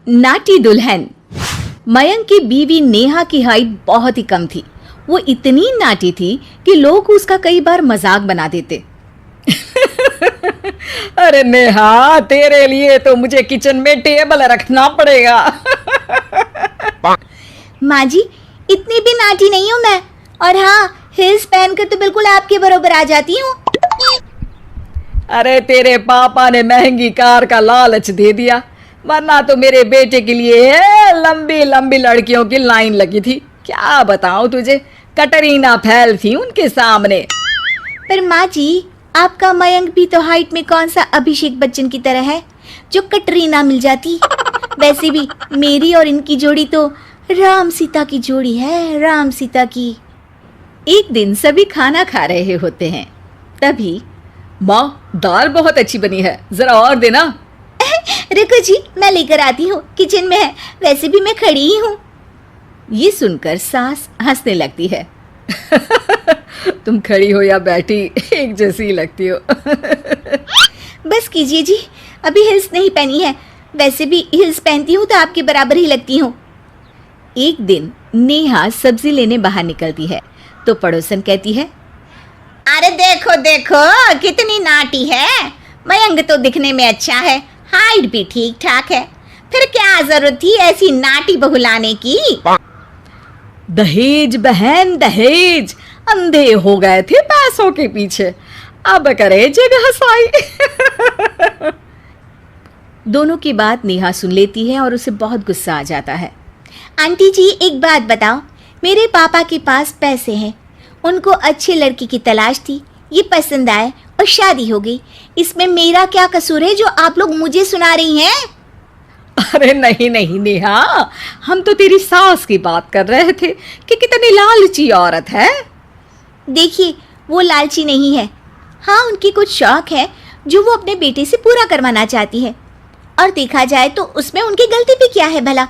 नाटी दुल्हन। मयंक की बीवी नेहा की हाइट बहुत ही कम थी। वो इतनी नाटी थी कि लोग उसका कई बार मजाक बना देते। अरे नेहा, तेरे लिए तो मुझे किचन में टेबल रखना पड़ेगा। माँ जी, इतनी भी नाटी नहीं हूँ मैं। और हाँ, हिल्स पहनकर तो बिल्कुल आपके बराबर आ जाती हूँ। अरे तेरे पापा ने महंगी कार का लालच दे दिया, वरना तो मेरे बेटे के लिए लंबी लंबी लड़कियों की लाइन लगी थी। क्या बताऊं तुझे, कटरीना फैल थी उनके सामने। पर माँ जी, आपका मयंक भी तो हाइट में कौन सा अभिषेक बच्चन की तरह है जो कटरीना मिल जाती। वैसे भी मेरी और इनकी जोड़ी तो राम सीता की जोड़ी है, राम सीता की। एक दिन सभी खाना खा रहे होते हैं, तभी माँ, दाल बहुत अच्छी बनी है, जरा और देना। रुको जी, मैं लेकर आती हूँ, किचन में है। वैसे भी मैं खड़ी ही हूँ। ये सुनकर सास हंसने लगती है। तुम खड़ी हो या बैठी, एक जैसी लगती हो। बस कीजिए जी, अभी हिल्स नहीं पहनी है। वैसे भी हिल्स पहनती हूँ तो आपके बराबर ही लगती हूँ। एक दिन नेहा सब्जी लेने बाहर निकलती है तो पड़ोसन कहती है, अरे देखो देखो कितनी नाटी है। मयंक तो दिखने में अच्छा है, हाइट भी ठीक ठाक है, फिर क्या जरूरत थी ऐसी नाटी बहू लाने की। दहेज बहन, दहेज। अंधे हो गए थे पैसों के पीछे, अब करे जगह साई। दोनों की बात नेहा सुन लेती है और उसे बहुत गुस्सा आ जाता है। आंटी जी, एक बात बताओ, मेरे पापा के पास पैसे हैं, उनको अच्छी लड़की की तलाश थी, ये पसंद आए और शादी हो गई। इसमें मेरा क्या कसूर है जो आप लोग मुझे सुना रही हैं? अरे नहीं नहीं नेहा, हम तो तेरी सास की बात कर रहे थे कि कितनी लालची औरत है। देखिए, वो लालची नहीं है। हाँ, उनकी कुछ शौक है जो वो अपने बेटे से पूरा करवाना चाहती है। और देखा जाए तो उसमें उनकी गलती भी क्या है भला।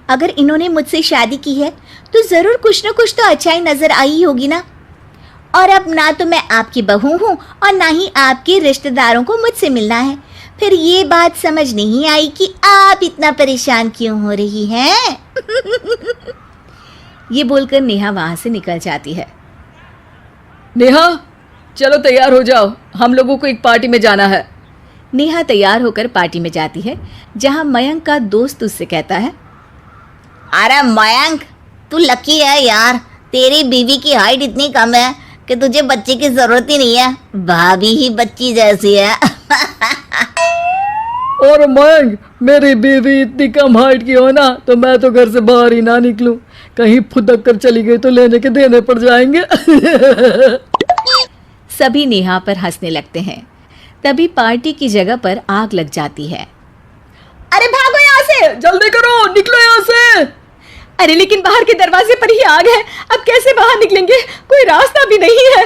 अगर इन्होंने मुझसे शादी की है तो ज़रूर कुछ न कुछ तो अच्छाई नज़र आई होगी ना। और अब ना तो मैं आपकी बहू हूँ और ना ही आपके रिश्तेदारों को मुझसे मिलना है। फिर ये बात समझ नहीं आई कि आप इतना परेशान क्यों हो रही हैं। ये बोलकर नेहा वहाँ से निकल जाती है। नेहा, चलो तैयार हो जाओ, हम लोगों को एक पार्टी में जाना है। नेहा तैयार होकर पार्टी में जाती है, जहाँ मयंक का दोस्त उससे कहता है, अरे मयंक, तू लकी है यार, तेरी बीवी की हाइट इतनी कम है कि तुझे बच्चे की जरूरत ही नहीं है, भाभी ही बच्ची जैसी है। और मयंक, मेरी बीवी इतनी कम हाइट की हो ना तो मैं तो घर से बाहर ही ना निकलूं, कहीं फुदक कर चली गई तो लेने के देने पड़ जाएंगे। सभी नेहा पर हंसने लगते हैं। तभी पार्टी की जगह पर आग लग जाती है। अरे भागो यहाँ से, जल्दी करो, निकलो यहाँ से। अरे लेकिन बाहर के दरवाजे पर ही आग है, अब कैसे बाहर निकलेंगे? कोई रास्ता भी नहीं है।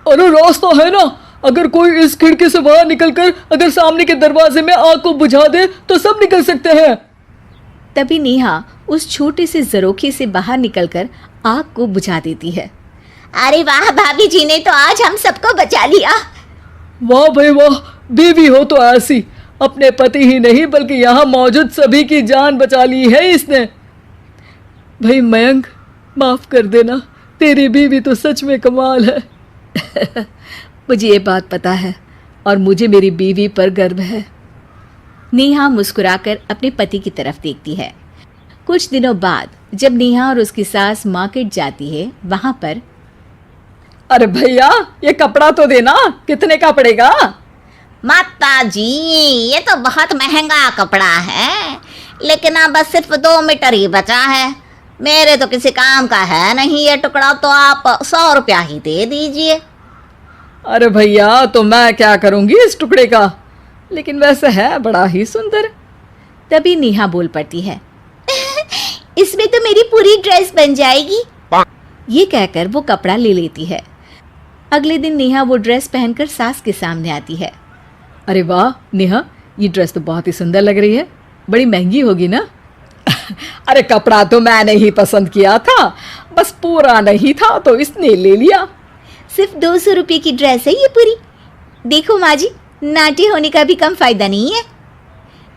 अरे रास्ता है ना, अगर कोई इस खिड़की से बाहर निकलकर अगर सामने के दरवाजे में आग को बुझा दे तो सब निकल सकते हैं। तभी नेहा उस छोटे से जरोखे से बाहर निकलकर आग को बुझा देती है। अरे वाह, भाभी जी ने तो आज हम सबको बचा लिया। वाह भाई वाह, बीवी हो तो ऐसी, अपने पति ही नहीं बल्कि यहाँ मौजूद सभी की जान बचा ली है इसने। भाई मयंक, माफ कर देना, तेरी बीवी तो सच में कमाल है। मुझे ये बात पता है और मुझे मेरी बीवी पर गर्व है। नेहा मुस्कुराकर अपने पति की तरफ देखती है। कुछ दिनों बाद जब नेहा और उसकी सास मार्केट जाती है, वहां पर, अरे भैया, ये कपड़ा तो देना, कितने का पड़ेगा? माता जी, ये तो बहुत महंगा कपड़ा है, लेकिन अब बस सिर्फ 2 मीटर ही बचा है। मेरे तो किसी काम का है नहीं ये टुकड़ा, तो आप 100 रुपया ही दे दीजिए। अरे भैया, तो मैं क्या करूंगी इस टुकड़े का, लेकिन वैसे है बड़ा ही सुंदर। तभी नेहा बोल पड़ती है, इसमें तो मेरी पूरी ड्रेस बन जाएगी। ये कहकर वो कपड़ा ले लेती है। अगले दिन नेहा वो ड्रेस पहनकर सास के सामने आती है। अरे वाह नेहा, ये ड्रेस तो बहुत ही सुंदर लग रही है, बड़ी महंगी होगी ना? अरे कपड़ा तो मैंने ही पसंद किया था, बस पूरा नहीं था तो इसने ले लिया। सिर्फ 200 रुपये की ड्रेस है ये पूरी। देखो माँ जी, नाटी होने का भी कम फायदा नहीं है।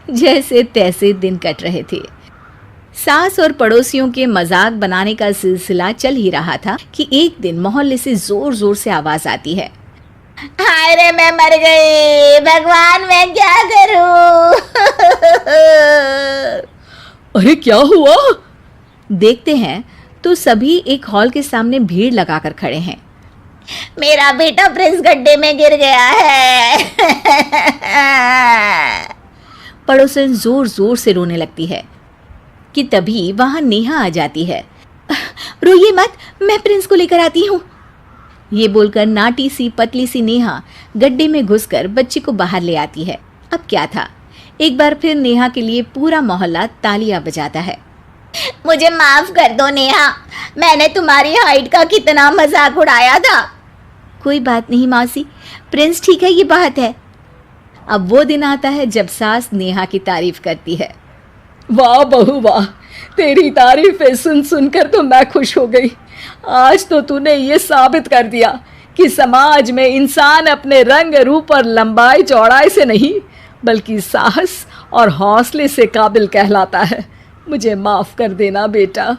जैसे तैसे दिन कट रहे थे। सास और पड़ोसियों के मजाक बनाने का सिलसिला चल ही रहा था कि एक दिन मोहल्ले से जोर जोर से आवाज आती है, हाय रे मैं मर गई, भगवान मैं क्या करूं। अरे क्या हुआ? देखते हैं तो सभी एक हॉल के सामने भीड़ लगाकर खड़े हैं। मेरा बेटा प्रिंस गड्ढे में गिर गया है। पड़ोसन जोर जोर से रोने लगती है कि तभी वहां नेहा आ जाती है। रोइए मत, मैं प्रिंस को लेकर आती हूँ। ये बोलकर नाटी सी पतली सी नेहा गड्ढे में घुसकर बच्चे को बाहर ले आती है। अब क्या था, एक बार फिर नेहा के लिए पूरा मोहल्ला तालियां बजाता है। मुझे माफ कर दो नेहा, मैंने तुम्हारी हाइट का कितना मजाक उड़ाया था। कोई बात नहीं मौसी, प्रिंस ठीक है, ये बात है। अब वो दिन आता है जब सास नेहा की तारीफ करती है। वाह बहू वाह, तेरी तारीफें सुन सुनकर तो मैं खुश हो गई। आज तो तूने ये साबित कर दिया कि समाज में इंसान अपने रंग रूप और लंबाई चौड़ाई से नहीं बल्कि साहस और हौसले से काबिल कहलाता है। मुझे माफ कर देना बेटा।